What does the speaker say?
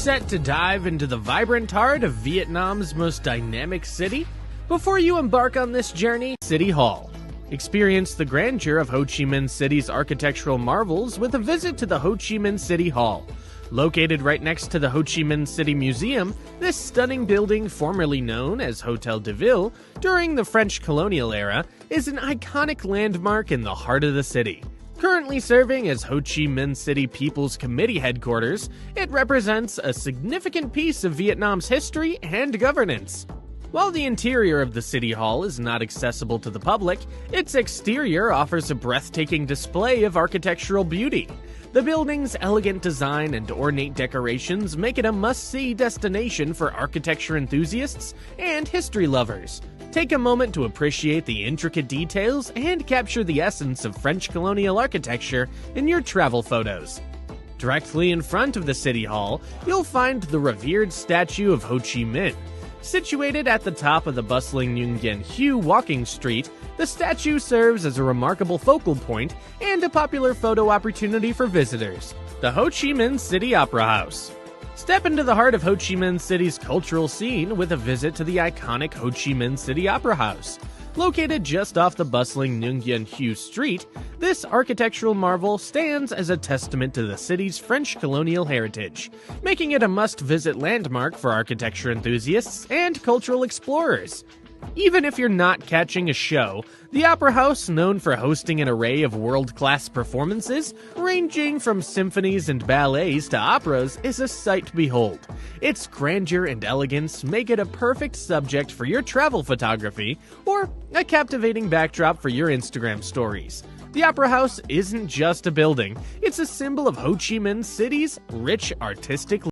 set to dive into the vibrant heart of Vietnam's most dynamic city? Before you embark on this journey, City Hall. Experience the grandeur of Ho Chi Minh City's architectural marvels with a visit to the Ho Chi Minh City Hall. Located right next to the Ho Chi Minh City Museum, this stunning building, formerly known as Hotel de Ville during the French colonial era, is an iconic landmark in the heart of the city. Currently serving as Ho Chi Minh City People's Committee headquarters, it represents a significant piece of Vietnam's history and governance. While the interior of the City Hall is not accessible to the public, its exterior offers a breathtaking display of architectural beauty. The building's elegant design and ornate decorations make it a must-see destination for architecture enthusiasts and history lovers. Take a moment to appreciate the intricate details and capture the essence of French colonial architecture in your travel photos. Directly in front of the City Hall, you'll find the revered statue of Ho Chi Minh. Situated at the top of the bustling Nguyen Dien Hue walking street, the statue serves as a remarkable focal point and a popular photo opportunity for visitors. The Ho Chi Minh City Opera House. Step into the heart of Ho Chi Minh City's cultural scene with a visit to the iconic Ho Chi Minh City Opera House. Located just off the bustling Nguyen Dien Hue Street, this architectural marvel stands as a testament to the city's French colonial heritage, making it a must-visit landmark for architecture enthusiasts and cultural explorers. Even if you're not catching a show, the Opera House, known for hosting an array of world-class performances, ranging from symphonies and ballets to operas, is a sight to behold. Its grandeur and elegance make it a perfect subject for your travel photography, or a captivating backdrop for your Instagram stories. The Opera House isn't just a building, it's a symbol of Ho Chi Minh City's rich artistic